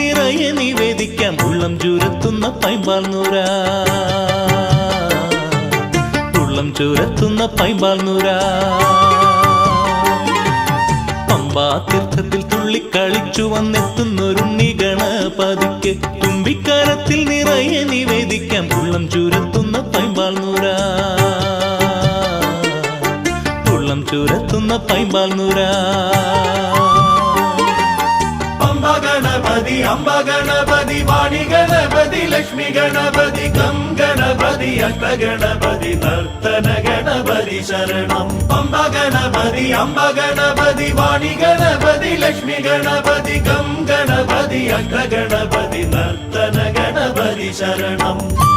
നിറയെ നിവേദിക്കാം ഉള്ളം ചുരത്തുന്ന പൈമ്പാൽ നൂര ഉള്ളം ചുരത്തുന്ന പൈമ്പാൽ നൂര പമ്പാ തീർത്ഥത്തിൽ തുള്ളിക്കളിച്ചു വന്നെത്തുന്നൊരുണ്ണി ഗണപതിക്ക് തുമ്പിക്കരത്തിൽ നിറയെ നിവേദിക്കാം ഉള്ളം ചുരത്തുന്ന പൈമ്പാൽ നൂര ഉള്ളം ചുരത്തുന്ന പൈമ്പാൽ നൂര गणपति अंब गणपति वाणी गणपति लक्ष्मी गणपति गम गणपति अष्ट गणपति नर्तन गणपति शरणम् अंब गणपति वाणी गणपति लक्ष्मी गणपति गम गणपति अष्ट गणपति नर्तन गणपति शरणम्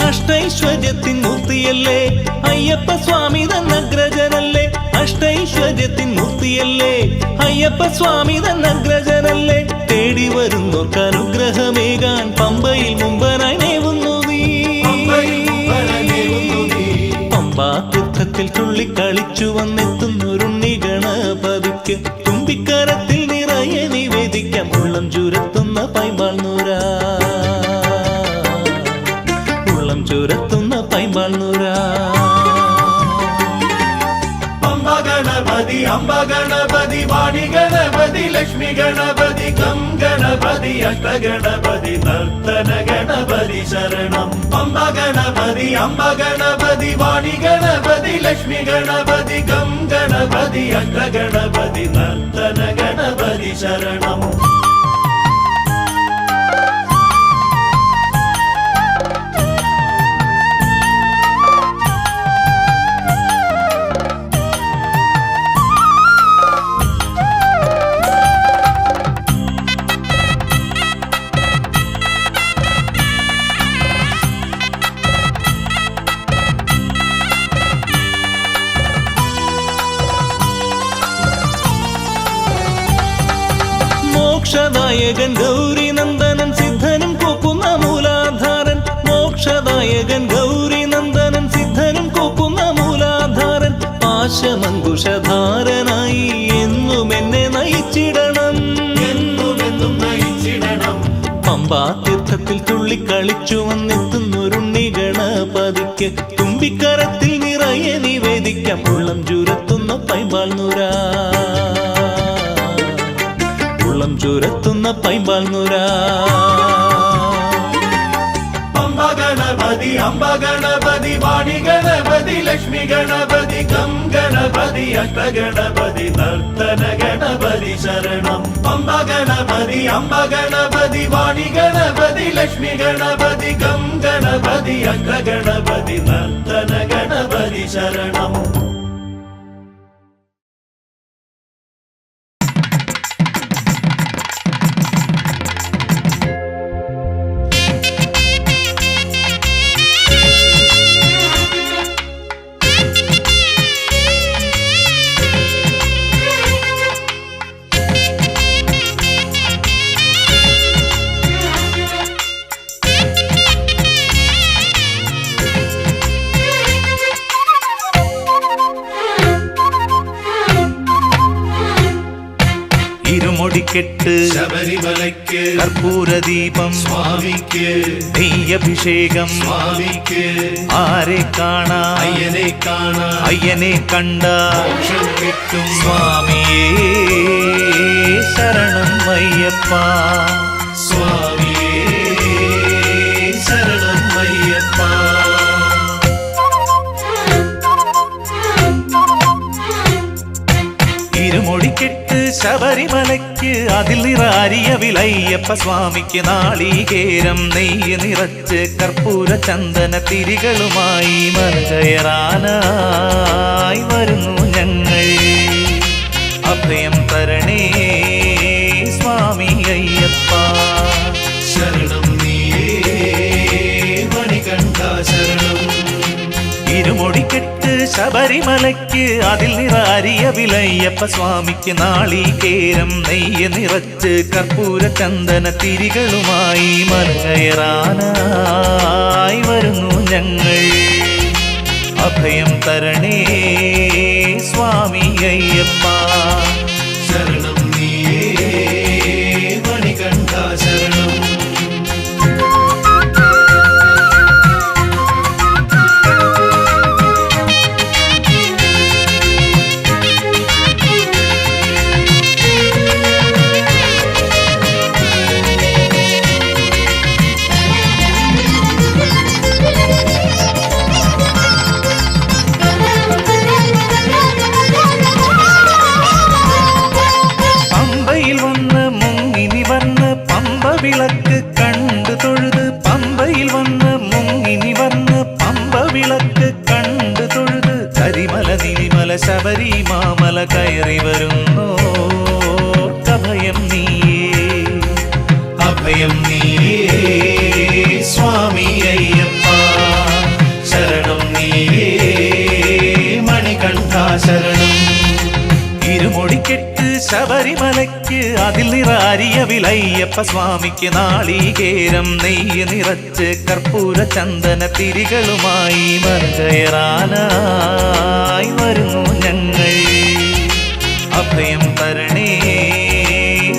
അഷ്ടൈശ്വര്യത്തിൻ മൂർത്തിയല്ലേ അയ്യപ്പ സ്വാമി തന്നഗ്രജനല്ലേ അഷ്ടൈശ്വര്യത്തിൻ മൂർത്തിയല്ലേ അയ്യപ്പ സ്വാമി തന്നഗ്രജനല്ലേ തേടി വരുന്നോർക്ക് അനുഗ്രഹമേകാൻ പമ്പയിൽ മുമ്പനായി നേവുന്നു നീ പമ്പാ തീർത്ഥത്തിൽ തുള്ളിക്കളിച്ചു വന്നെത്തുന്നൊരുണ്ണി ഗണപതിക്ക് തുമ്പിക്കരത്തിൽ നിറയെ നിവേദിക്കാം ഉള്ളം ചുരത്തുന്ന പൈമ്പാൽ നൂര ചുരത്തുന്ന പൈമ്പാൽ നൂര अंब गणपति वाणी गणपति लक्ष्मी गणपति गम गणपति अष्ट गणपति नर्तन गणपति शरणम् अंब गणपति वाणी गणपति लक्ष्मी गणपति गम गणपति अष्ट गणपति नर्तन गणपति शरणम् മോക്ഷദായകൻ ഗൗരി നന്ദനൻ സിദ്ധനും കോക്കുന്ന മൂലാധാരൻ മോക്ഷദായകൻ ഗൗരി നന്ദനൻ സിദ്ധനും കോക്കുന്ന മൂലാധാരൻ പാശമങ്കുശധാരനായി എന്നും എന്നെ നയിച്ചിടണം എന്നുമെന്നും നയിച്ചിടണം പമ്പാ തീർത്ഥത്തിൽ തുള്ളിക്കളിച്ചു വന്നെത്തുന്നൊരുണ്ണി ഗണപതിക്ക് തുമ്പിക്കരത്തിൽ നിറയെ നിവേദിക്കാം ഉള്ളം ചുരത്തുന്ന പൈമ്പാൽ നൂര ഉള്ളം ചുരത്തുന്ന പൈമ്പാൽ നൂര अंब गणपति वाणी गणपति लक्ष्मी गणपति गम गणपति अष्ट गणपति नर्तन गणपति शरणम् अंब गणपति वाणी गणपति लक्ष्मी गणपति गम गणपति अष्ट गणपति नर्तन गणपति शरणम् ഇരുമുടിക്കെട്ട് ശബരിമലയ്ക്ക് കർപ്പൂരദീപം സ്വാമിക്ക് നെയ്യഭിഷേകം സ്വാമിക്ക് ആരെ കാണാ അയ്യനെ കാണാ അയ്യനെ കണ്ട മോക്ഷം കിട്ടും സ്വാമിയേ ശരണം അയ്യപ്പ സ്വാമിയേ ശരണം അയ്യപ്പ ഇരുമുടിക്കെട്ട് ശബരിമലയ്ക്ക് അതിൽ നിറാരിയ വിലയ്യപ്പ സ്വാമിക്ക് നാളികേരം നെയ്യ് നിറച്ച് കർപ്പൂര ചന്ദന തിരികളുമായി മലകയറാനായി വരുന്നു ഞങ്ങൾ അഭയം തരണേ സ്വാമി അയ്യപ്പ ശരണം ശബരിമലയ്ക്ക് അതിൽ നിറ വിലയ്യപ്പ സ്വാമിക്ക് നാളികേരം നെയ്യ് നിറച്ച് കർപ്പൂര ചന്ദന തിരികളുമായി മലകയറാനായി വരുന്നു ഞങ്ങൾ. അഭയം തരണേ സ്വാമി അയ്യപ്പ. ശരണം നീയേ മണികണ്ഠ ശരണം. വിളക്ക് കണ്ടു തൊഴുത് പമ്പയിൽ വന്ന് മുങ്ങിനി വന്ന് പമ്പ വിളക്ക് കണ്ടു തൊഴുത് കരിമല നിലിമല ശബരി മാമല കയറി വരുന്നു. അഭയം നീയേ അഭയം നീയേ സ്വാമി അയ്യപ്പ. ശരണം നീയേ മണികണ്ഠ ശരണം. ഇരുമൊഴിക്കെട്ട് ശബരിമലയ്ക്ക് അതിൽ നിറ വിലയ്യപ്പ സ്വാമിക്ക് നാളികേരം നെയ്യ് നിറച്ച് കർപ്പൂര ചന്ദന തിരികളുമായി മലകയറാനായി വരുന്നു ഞങ്ങൾ. അഭയം തരണേ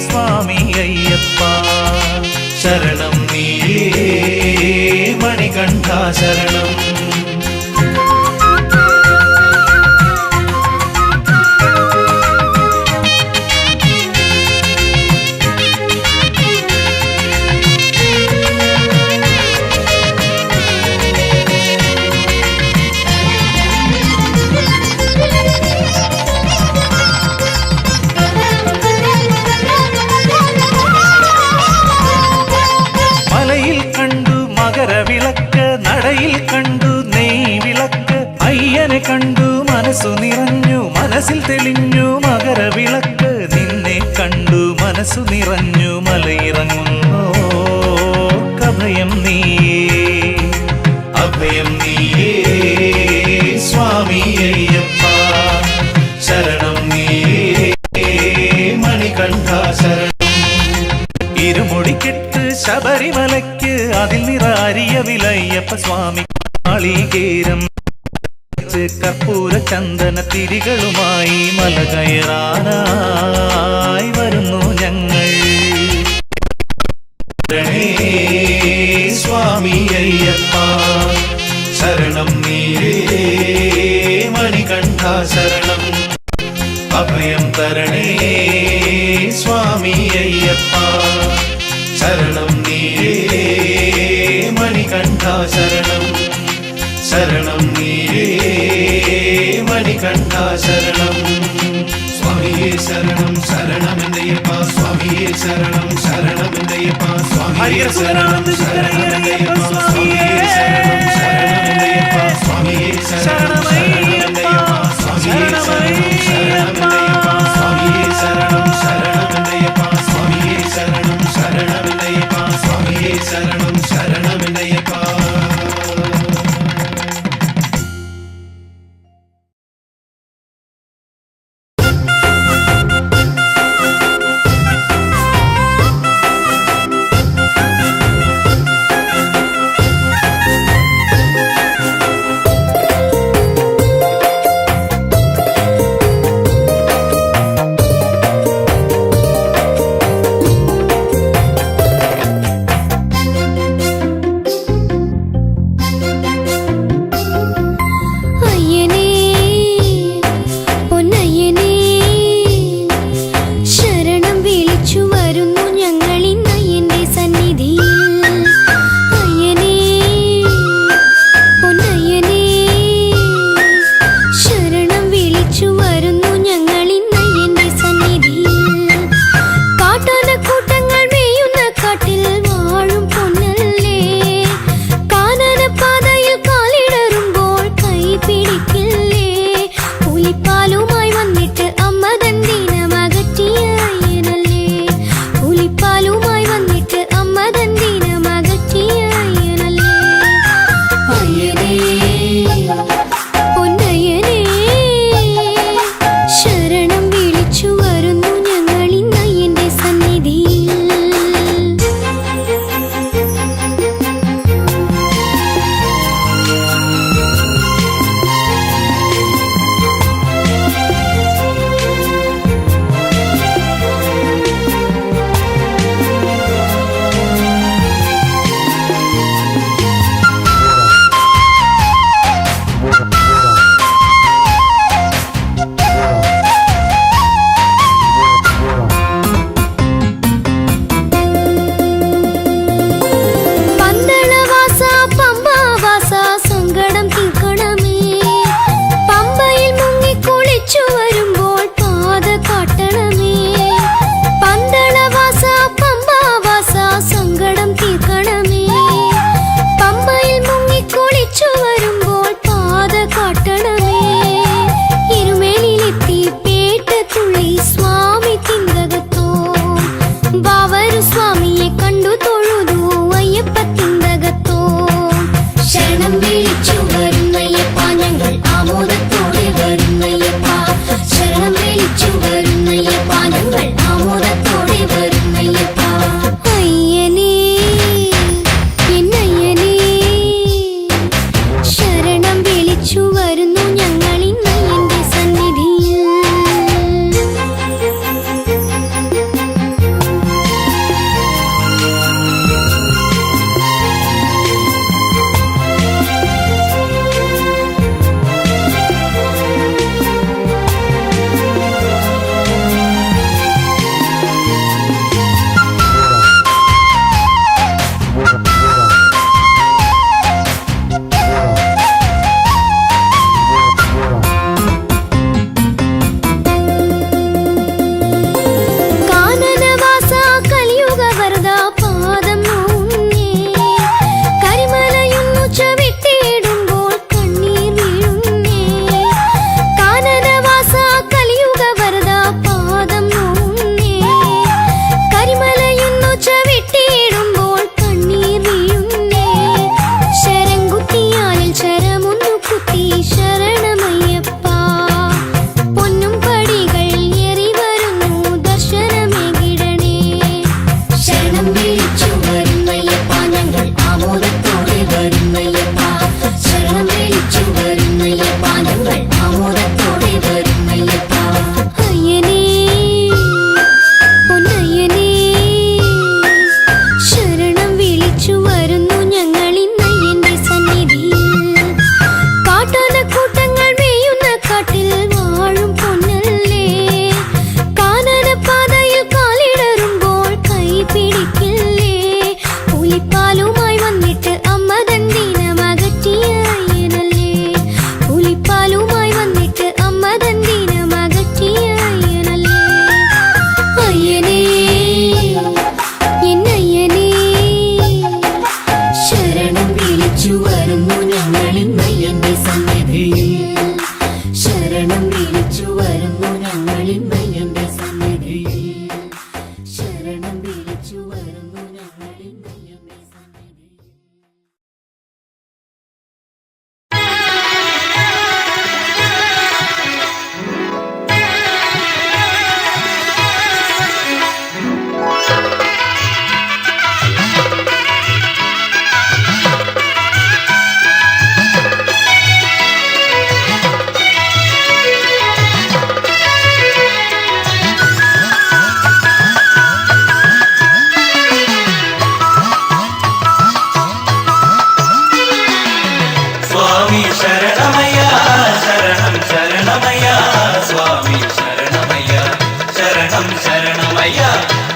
സ്വാമി അയ്യപ്പ. ശരണം നീയേ മണികണ്ഠ ശരണം. നടയിൽ കണ്ടു നെയ് വിളക്ക് അയ്യനെ കണ്ടു മനസ്സു നിറഞ്ഞു മനസ്സിൽ തെളിഞ്ഞു മകരവിളക്ക്. നിന്നെ കണ്ടു മനസ്സു നിറഞ്ഞു മലയിറങ്ങുന്നു. അഭയം നീയേ അഭയം നീയേ സ്വാമി അയ്യപ്പ. ശരണം നീയേ മണികണ്ഠ ശരണം. ഇരുമൊഴിക്കെട്ട് ശബരിമലയ്ക്ക് അതിൽ നിറ വിലയ്യപ്പ സ്വാമി നാളികേരം കർപ്പൂര ചന്ദന തിരികളുമായി മലകയറാനായി വരുന്നു ഞങ്ങൾ. സ്വാമി അയ്യപ്പ. ശരണം നീയേ മണികണ്ഠ ശരണം. അഭയം തരണേ സ്വാമി അയ്യപ്പ. ശരണം നീയേ മണികണ്ഠ ശരണം. ശരണം നീയേ മണികണ്ഠ ശരണം. സ്വാമിയേ ശരണം ശരണമെന്തയ്യപ്പ. സ്വാമിയേ ശരണം ശരണമെന്തയ്യപ്പ. സ്വാമിയേ ശരണം ശരണമെന്തയ്യപ്പ. സ്വാമിയേ ശരണം ശരണമെന്തയ്യപ്പ. സ്വാമിയേ ശരണം ശരണമെന്തയ്യപ്പ. സ്വാമിയേ ശരണം ശരണമെന്തയ്യപ്പ. സ്വാമിയേ ശരണം ശരണമെന്തയ്യപ്പ. സ്വാമിയേ ശരണം ശരണമെന്തയ്യപ്പ. സ്വാമിയേ ശരണം ശരണമെന്തയ്യപ്പ. വിളിച്ചു വരുന്നു ഞങ്ങളിന്നയ്യന്റെ സന്നിധിയിൽ ശരണം വിളിച്ചു വരുന്നു ഞങ്ങളിന്നയ്യന്റെ സന്നിധിയിൽ ശരണം വിളിച്ചു വരുന്നു ഞങ്ങളിന്നയ്യന്റെ സന്നിധിയിൽ. സ്വാമി ശരണമയ്യ ശരണം ശരണമയ്യ സ്വാമി ശരണമയ്യ ശരണം ശരണമയ്യ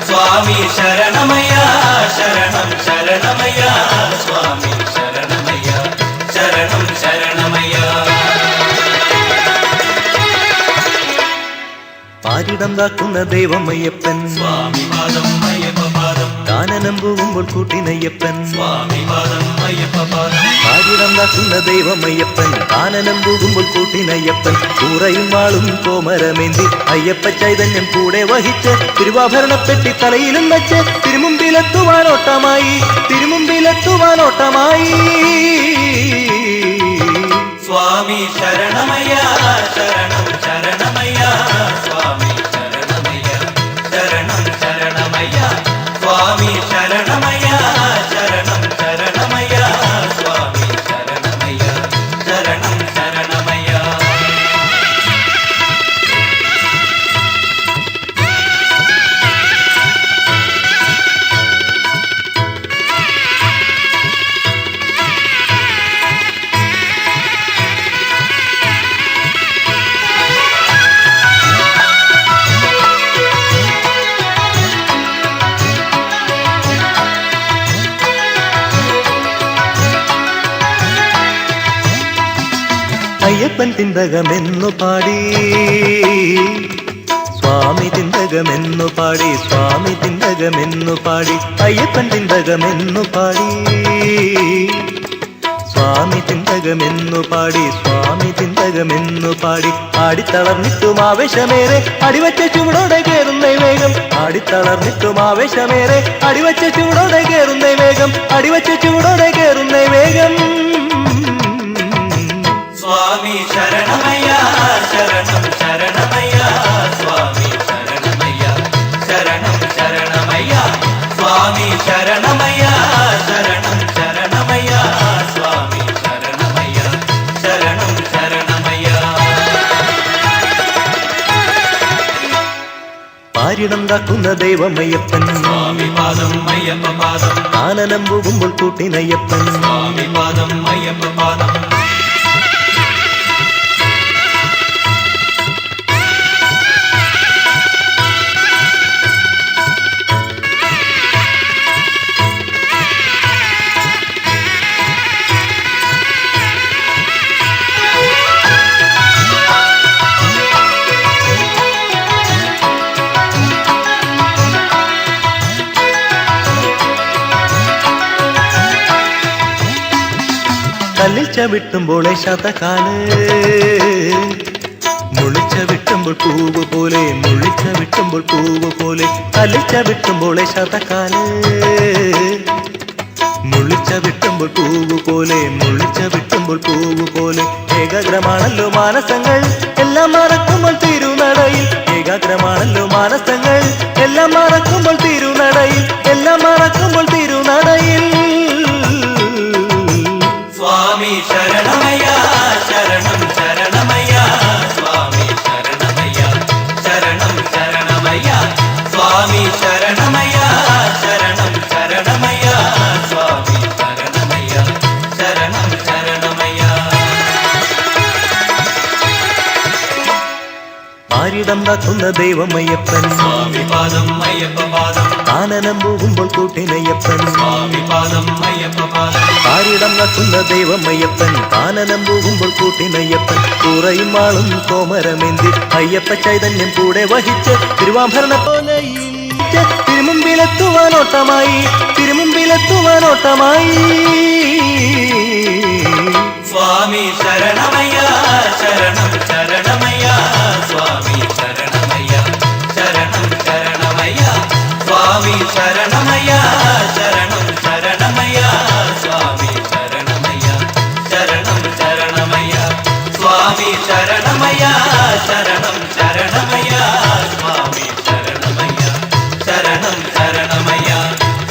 സ്വാമി ശരണമയ്യ ശരണം ശരണമയ്യ സ്വാമി ശരണമയ്യ ശരണം ശരണമയ്യ. പാരിടം കാക്കുന്ന ദൈവം അയ്യപ്പൻ സ്വാമി പാദം അയ്യപ്പ പാദം കാനനം പോകുമ്പോൾ കൂട്ടിനയ്യപ്പൻ സ്വാമി പാദം അയ്യപ്പ പാദം പാരിടം കാക്കുന്ന ദൈവം അയ്യപ്പൻ കാനനം പോകുമ്പോൾ കൂട്ടിനയ്യപ്പൻ കൂറയും വാളും കോമരമേന്തി അയ്യപ്പ ചൈതന്യം കൂടെ വഹിച്ച് തിരുവാഭരണപ്പെട്ടി തലയിലും വെച്ച് തിരുമുമ്പിലെത്തുവാനോട്ടമായി സ്വാമി ശരണമയ്യ ശരണം ശരണമയ്യ സ്വാമി ശരണമയ്യ ശരണം ശരണമയ്യ സ്വാമി ശരണമയ്യ ശരണം ശരണമയ്യ സ്വാമി ശരണമയ്യ ശരണം ശരണമയ്യ. അയ്യപ്പൻ തിന്തകമെന്നു പാടി സ്വാമി തിന്തകമെന്നു പാടി സ്വാമി തിന്തകമെന്നു പാടി അയ്യപ്പൻ തിന്തകമെന്നു പാടി സ്വാമി തിന്തകമെന്നു പാടി സ്വാമി തിന്തകമെന്നു പാടി ആടിത്തളർന്നിട്ടും ആവേശമേറെ അടിവച്ച ചുവടോടെ കയറുന്ന വേഗം ആടിത്തളർന്നിട്ടും ആവേശമേറെ അടിവച്ച ചുവടോടെ കയറുന്ന വേഗം അടിവച്ച ചുവടോടെ കയറുന്ന വേഗം. സ്വാമി ശരണമയ്യ ശരണം ശരണമയ്യ സ്വാമി ശരണമയ്യ ശരണം ശരണമയ്യ സ്വാമി ശരണമയ്യ ശരണം ശരണമയ്യ സ്വാമി ശരണമയ്യ ശരണം ശരണമയ്യ. പാരിടം കാക്കുന്ന ദൈവം അയ്യപ്പൻ സ്വാമി പാദം അയ്യപ്പ പാദം കാനനം പോകുമ്പോൾ കൂട്ടിനയ്യപ്പൻ സ്വാമി പാദം അയ്യപ്പ പാദം കല്ലിൽ ചവിട്ടുമ്പോൾ ശതകാല് മുളിച്ച വിട്ടുമ്പോൾ പൂവ് പോലെ മുളിച്ച വിട്ടുമ്പോൾ പൂവ് പോലെ കല്ലിൽ ചവിട്ടുമ്പോൾ ശതകാല് മുളിച്ച വിട്ടുമ്പോൾ പൂവ് പോലെ മുളിച്ച വിട്ടുമ്പോൾ പൂവ് പോലെ ഏകാഗ്രമാണല്ലോ മാനസങ്ങൾ എല്ലാം മറക്കുമ്പോൾ തിരുനടയിൽ ഏകാഗ്രമാണല്ലോ മാനസങ്ങൾ എല്ലാം മറക്കുമ്പോൾ തിരുനടയിൽ എല്ലാം മറക്കുമ്പോൾ തിരുനടയിൽ. സ്വാമി ശരണമയ്യ ശരണം ശരണമയ്യ സ്വാമി ശരണമയ്യ ശരണം ശരണമയ്യ സ്വാമി ശരണമയ്യ ശരണം ശരണമയ്യ സ്വാമി ശരണമയ്യ ശരണം ശരണമയ്യ. പാരിടം കാക്കുന്ന ദൈവം അയ്യപ്പൻ സ്വാമി പാദം അയ്യപ്പ പാദം കാനനം പോകുമ്പോൾ കൂട്ടിനയ്യപ്പൻ സ്വാമി പാദം അയ്യപ്പ പാദം പാരിടം കാക്കുന്ന ദൈവം അയ്യപ്പൻ കാനനം പോകുമ്പോൾ കൂട്ടിനയ്യപ്പൻ കൂറയും വാളും കോമരമേന്തി അയ്യപ്പ ചൈതന്യം കൂടെ വഹിച്ച് തിരുവാഭരണ പോലെ തിരുമുമ്പിലെത്തുവാനോട്ടമായി തിരുമുമ്പിലെത്തുവാനോട്ടമായി. സ്വാമി ശരണമയ്യ ശരണം ശരണമയ്യ സ്വാമി ശരണമയ്യ ശരണം ശരണമയ്യ സ്വാമി ശരണമയ്യ ശരണം ശരണമയ്യ സ്വാമി ശരണമയ്യ ശരണം ശരണമയ്യ സ്വാമി ശരണമയ്യ ശരണം ശരണമയ്യ സ്വാമി ശരണമയ്യ ശരണം ശരണമയ്യ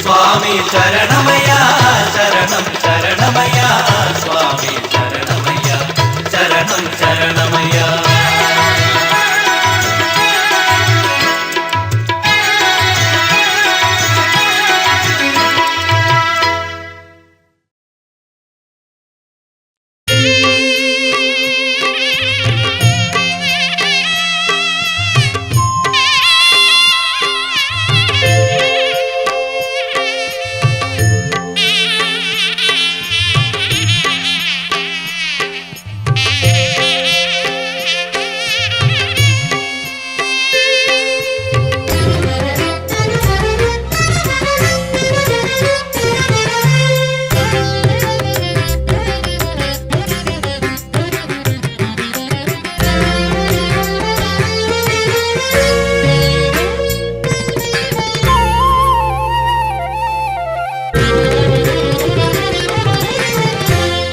സ്വാമി ശരണമയ്യ ശരണം ശരണമയ്യ സ്വാമി ശരണമയ്യ ശരണം ശരണമയ്യ.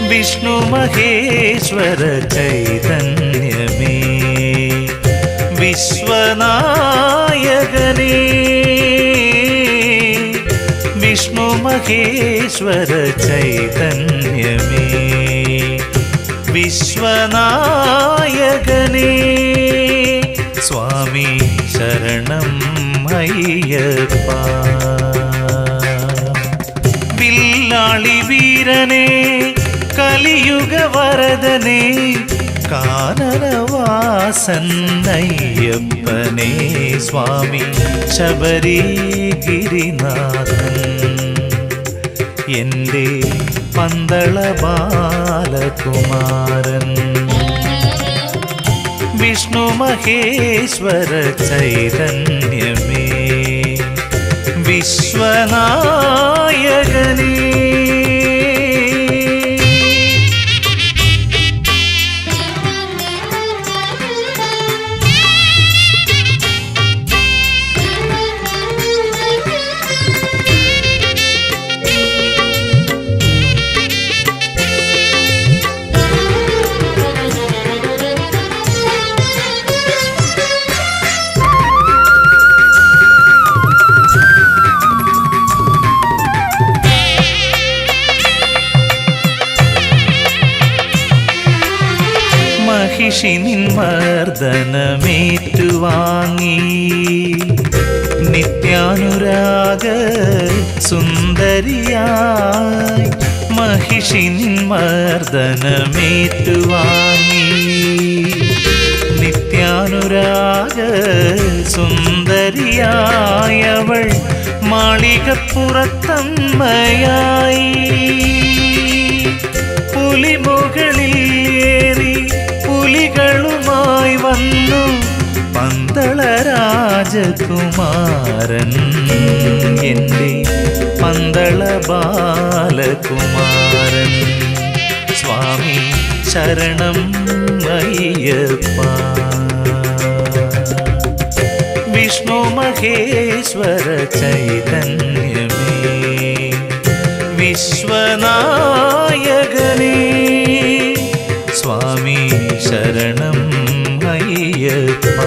വിഷ്ണു മഹേശ്വര ചൈതന്യമേ വിശ്വനായകനേ വിഷ്ണു മഹേശ്വര ചൈതന്യമേ വിശ്വനായകനേ സ്വാമി ശരണം അയ്യപ്പ. വില്ലാളി വീരനേ കലിയുഗ വരദനേ കാനനവാസൻ അയ്യപ്പനേ സ്വാമി ശബരിഗിരിനാഥൻ എൻ്റെ പന്തള ബാലകുമാരൻ. വിഷ്ണു മഹേശ്വര ചൈതന്യമേ വിശ്വനായകനേ മഹിഷിനിൻ മർദ്ദനമേറ്റുവാങ്ങി നിത്യാനുരാഗ സുന്ദരിയായി മഹിഷിനിൻ മർദ്ദനമേറ്റുവാങ്ങി നിത്യാനുരാഗ സുന്ദരിയായവൾ മാളികപ്പുറത്തമ്മയായി പുലിമുകളിൽ ഏറി പുലികളുമായി വന്നു പന്തള രാജകുമാരൻ എൻ്റെ പന്തള ബാലകുമാരൻ സ്വാമി ശരണം അയ്യപ്പ. വിഷ്ണു മഹേശ്വര ചൈതന്യമേ വിശ്വനായകനേ സ്വാമി ശരണം അയ്യപ്പ.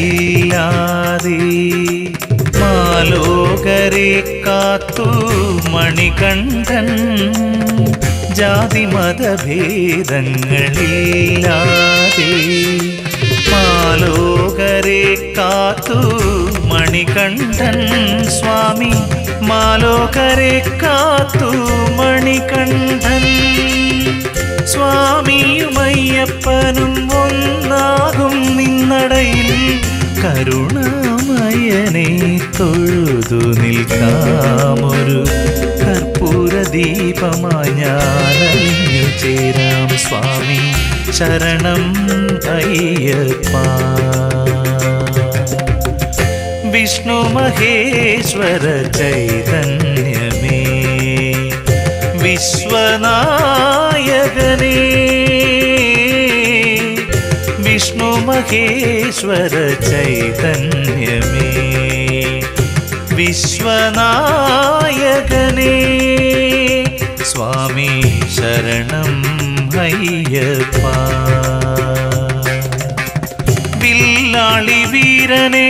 ജാതിമതഭേദങ്ങളില്ലാതെ മാലോകരെ കാത്തു മണികണ്ഠൻ ജാതിമതഭേദങ്ങളില്ലാതെ മാലോകരെ കാത്തു മണികണ്ഠൻ മണികണ്ഠൻ സ്വാമി മാലോകരെ കാത്തു മണികണ്ഠൻ സ്വാമിയുമയ്യപ്പനും ഒന്നാകും നിന്നടയിൽ കരുണാമയനെ തൊഴുതു നിൽക്കാമൊരു കർപ്പൂര ദീപമായി ഞാനറിഞ്ഞു ചേരാം സ്വാമി ശരണം അയ്യപ്പ വിഷ്ണു മഹേശ്വര ചൈതന്യമേ വിശ്വനായകനേ വിഷ്ണു മഹേശ്വര ചൈതന്യമേ വിശ്വനായകനേ സ്വാമി ശരണം അയ്യപ്പ വില്ലാളി വീരനേ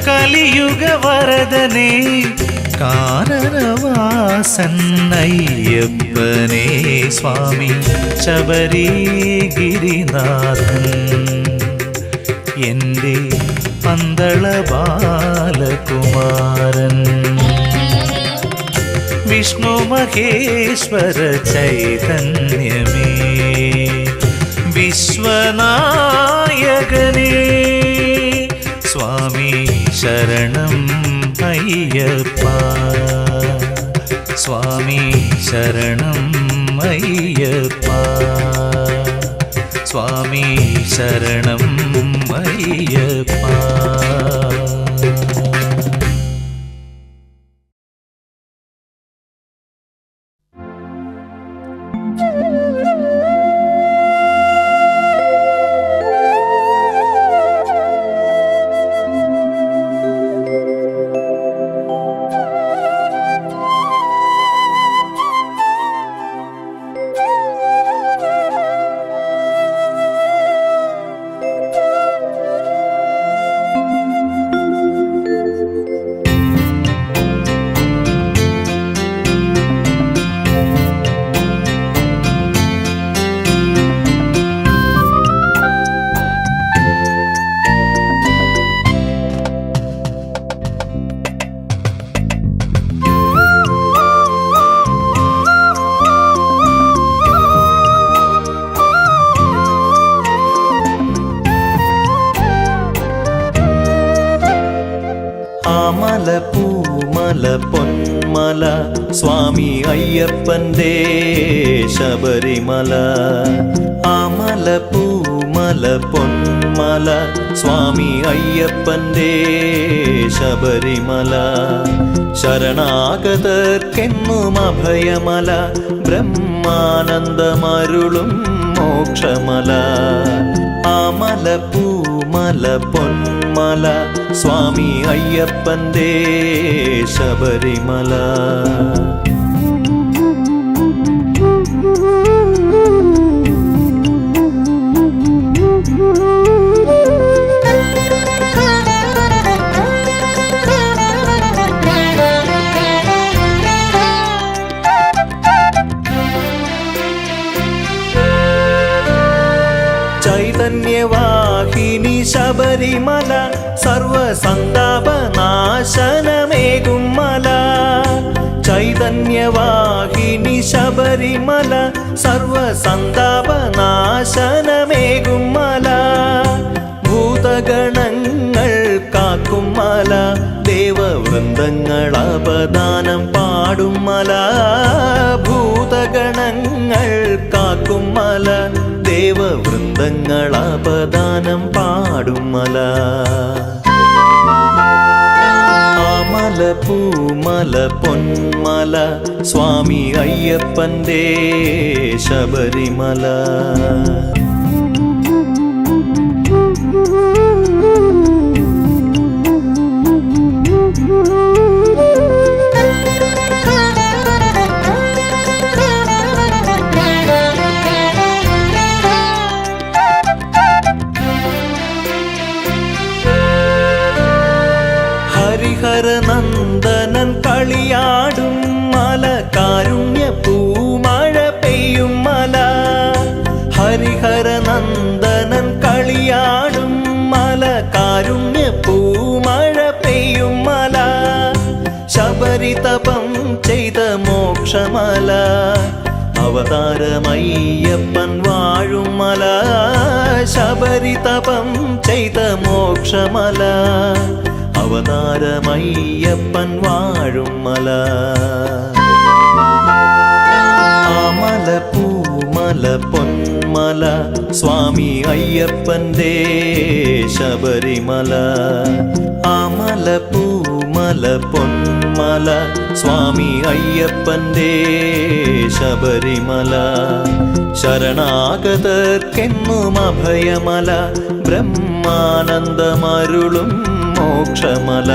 കലിയുഗ വരദനേ കാനനവാസൻ അയ്യപ്പനേ സ്വാമി ശബരിഗിരിനാഥൻ എൻ്റെ പന്തള ബാലകുമാരൻ വിഷ്ണു മഹേശ്വര ചൈതന്യമേ വിശ്വനായകനേ സ്വാമി ശരണം അയ്യപ്പ സ്വാമി ശരണം അയ്യപ്പ സ്വാമി ശരണം അയ്യപ്പ പൂമല പൊന്മല സ്വാമി അയ്യപ്പൻ്റെ ശബരിമല ആമല പൂമല പൊന്മല സ്വാമി അയ്യപ്പൻ്റെ ശബരിമല ശരണാഗതർക്കെന്നും അഭയമല ബ്രഹ്മാനന്ദമരുളും മോക്ഷമല ആമല പൂമല പൊന്മല സ്വാമി അയ്യപ്പൻ്റെ ശബരിമല ചൈതന്യവാഹിനി ശബരിമല സർവസന്താപനാശനമേകും മല ചൈതന്യവാഹിനി ശബരിമല സർവസന്താപനാശനമേകും മല ഭൂതഗണങ്ങൾ കാക്കും മല ദേവവൃന്ദങ്ങൾ അപദാനം പാടും മല ഭൂതഗണങ്ങൾ കാക്കും മല ദേവവൃന്ദങ്ങൾ അപദാനം പാടും മല ആമല പൂമല പൊന്മല സ്വാമി അയ്യപ്പൻ്റെ ശബരിമല ഹരിഹരനന്ദനൻ കളിയാടും മല കാരുണ്യ പൂമഴ പെയ്യും മല ഹരിഹരനന്ദനൻ കളിയാടും മല കാരുണ്യ പൂമഴ പെയ്യും ശബരിതപം ചെയ്ത മോക്ഷമല അവതാരമയ്യപ്പൻ വാഴും മല ശബരിതപം ചെയ്ത മോക്ഷമല അവതാരമയ്യപ്പൻ വാഴും മല ആമല പൂമല പൊന്മല സ്വാമി അയ്യപ്പന്റെ ശബരിമല ആമല പൂമല പൊന്മല സ്വാമി അയ്യപ്പന്റെ ശബരിമല ശരണാഗതർക്കെന്നും അഭയമല ബ്രഹ്മാനന്ദമരുളും മോക്ഷമല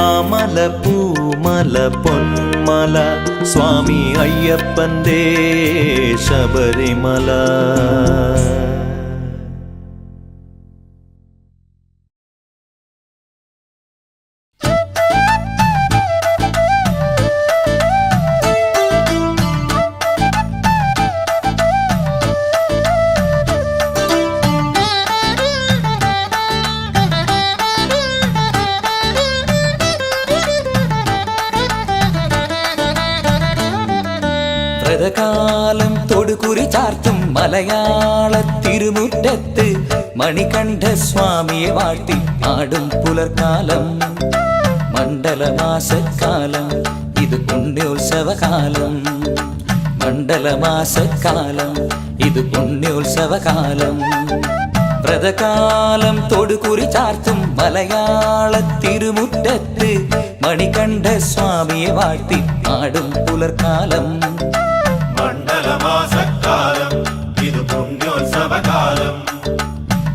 ആമല പൂമല പൊന്മല സ്വാമി അയ്യപ്പന്റെ ശബരിമല വ്രതകാലം തൊടുകുറി ചാർത്തും മലയാള തിരുമുറ്റത്ത് മണികണ്ഠ സ്വാമിയെ വാഴ്ത്തി ആടും പുലർക്കാലം മണ്ഡലമാസക്കാലം ഇത് പുണ്യോത്സവകാലം മണ്ഡലമാസക്കാലം ഇത് പുണ്യോത്സവകാലം വ്രതകാലം തൊടുകുറി ചാർത്തും മലയാള തിരുമുറ്റത്ത് മണികണ്ഠ സ്വാമിയെ വാഴ്ത്തി ആടും പുലർക്കാലം മണ്ഡലമാസക്കാലം ഇത് പുണ്യോത്സവകാലം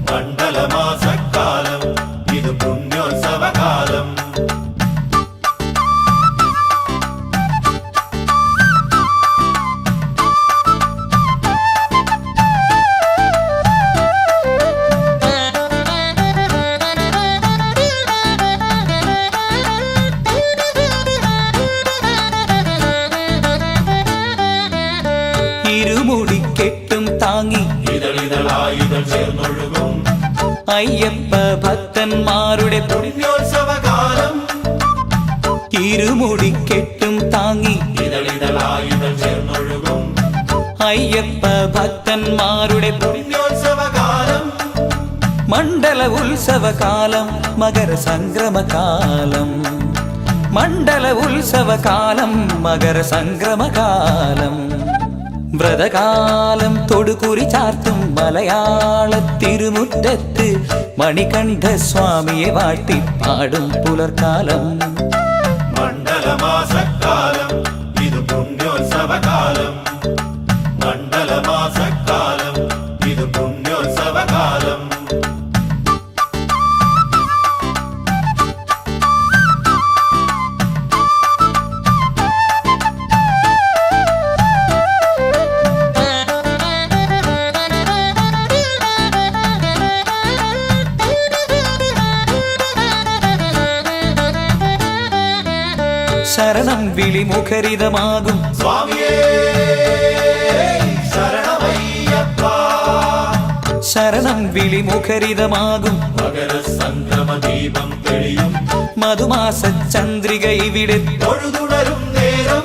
മണ്ഡലമാസക്കാലം ഇത് പുണ്യോത്സവകാലം ഇരുമുടിക്കെട്ടും താങ്ങി ഇതളിതളായിതൾ ചേർന്നൊഴുകും അയ്യപ്പ ഭക്തന്മാരുടെ പുണ്യോത്സവകാലം ഇരുമുടിക്കെട്ടും താങ്ങി ഇതളിതളായിതൾ ചേർന്നൊഴുകും അയ്യപ്പ ഭക്തന്മാരുടെ പുണ്യോത്സവകാലം മണ്ഡല ഉത്സവകാലം മകര സംക്രമകാലം മണ്ഡല ഉത്സവകാലം മകര സംക്രമകാലം വ്രതകാലം തൊടുകുറി ചാർത്തും മലയാള തിരുമുറ്റത്ത് മണികണ്ഠ സ്വാമിയെ വാഴ്ത്തി പാടും പുലർക്കാലം മണ്ഡലമാസക്കാലം ഇത് പുണ്യോത്സവകാലം മണ്ഡലമാസക്കാലം ഇത് പുണ്യോത്സവകാലം ശരണം വിളി മുഖരിതമാകും സ്വാമിയേ ശരണമയ്യപ്പ ശരണം വിളി മുഖരിതമാകും മകര സംക്രമ ദീപം തെളിയും മധുമാസ ചന്ദ്രിക ഇവിടെ തൊഴുതുണരും നേരം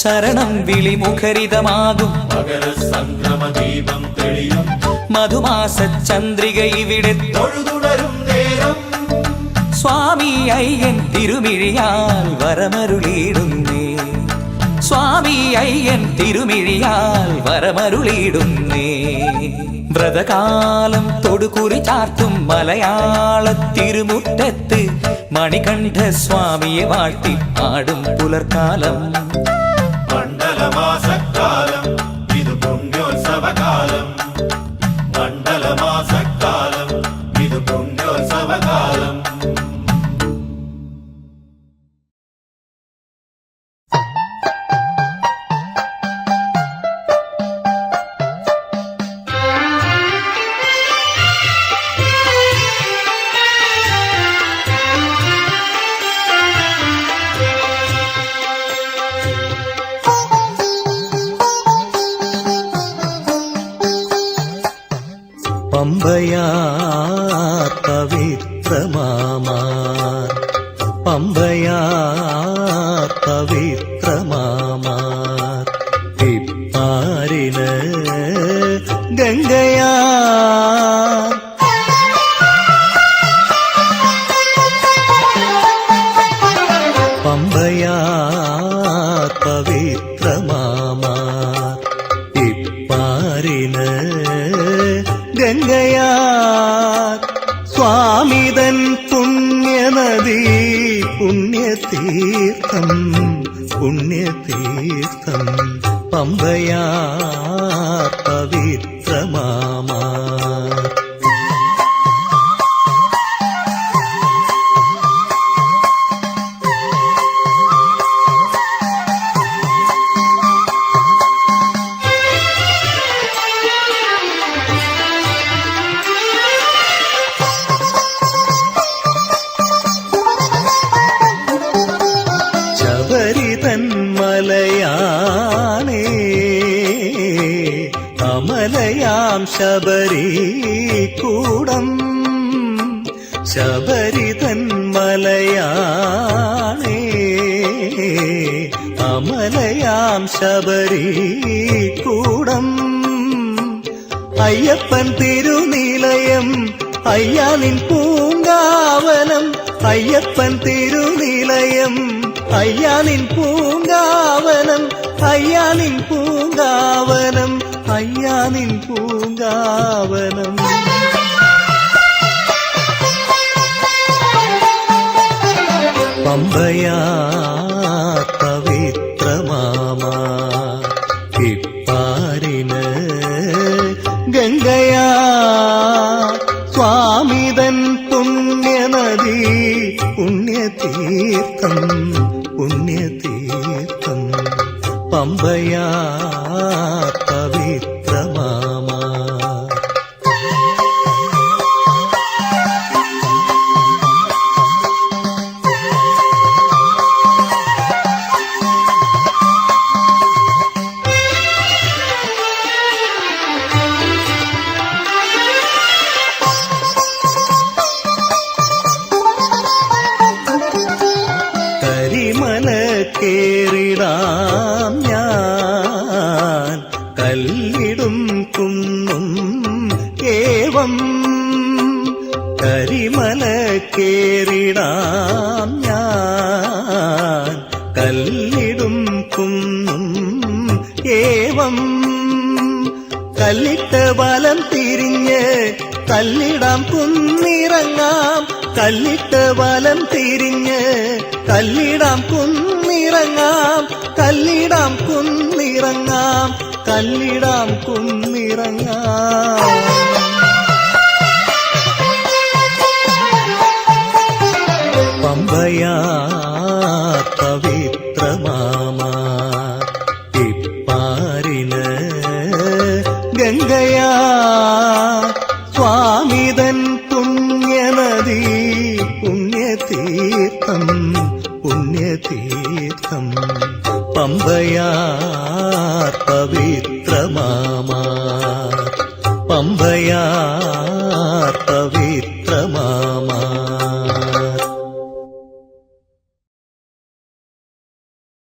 ശരണം വിളി മുഖരിതമാകും മകര സംക്രമ ദീപം തെളിയും മധുമാസ ചന്ദ്രിക ഇവിടെ തൊഴുതുണരും നേരം സ്വാമി അയ്യൻ തിരുമിഴിയാൽ വരമരുളിയിടുന്നേ സ്വാമി അയ്യൻ തിരുമിഴിയാൽ വരമരുളിയിടുന്നേ വ്രതകാലം തൊടുകുറി ചാർത്തും മലയാള തിരുമുറ്റത്ത് മണികണ്ഠ സ്വാമിയെ വാഴ്ത്തി ആടും പുലർക്കാലം മണ്ഡലമാസക്കാലം ഇത് പുണ്യോത്സവകാലം മണ്ഡലമാസക്കാലം ഇത് പുണ്യോത്സവകാലം സ്വാമിതൻ പുണ്യനദി പുണ്യതീർത്ഥം പുണ്യതീർത്ഥം പമ്പയാ പവിത്രമാമാ മലയാണേ അമലയാം ശബരി കൂടം ശബരിതൻ മലയാണേ അമലയാം ശബരി കൂടം അയ്യപ്പൻ തിരുനിലയം അയ്യാനിൻ പൂങ്കാവനം അയ്യപ്പൻ തിരുനിലയം അയ്യാനിൻ പൂങ്കാവനം അയ്യാനിൻ പൂങ്കാവനം അയ്യാനിൻ പൂങ്കാവനം പമ്പയാ പവിത്രമാമാ ഇപ്പാരിന് ഗംഗയാ സ്വാമിതൻ പുണ്യനദി പുണ്യതീർത്ഥം പുണ്യതീർത്ഥം പമ്പയാ പവിത്രമാമാ കേറിടാം ഞാൻ കല്ലിടും കുന്നും ഏവം കരിമല കേറിടാം ഞാൻ കല്ലിടും കുന്നും ഏവം കല്ലിട്ട് വലം തിരിഞ്ഞ് കല്ലിടാം കുന്നിറങ്ങാം കല്ലിട്ട് വലം തിരിഞ്ഞ് കല്ലിടാം കുന്നിറങ്ങാം കല്ലിടാം കുന്നിറങ്ങാം കല്ലിടാം കുന്നിറങ്ങാം പമ്പയാ പവിത്രമാമാ ഇപ്പാരിന് ഗംഗയാ സ്വാമിതൻ പുണ്യനദി പുണ്യതീർത്ഥം പുണ്യതീർത്ഥം പമ്പയാ പവിത്രമാമാ പമ്പയാ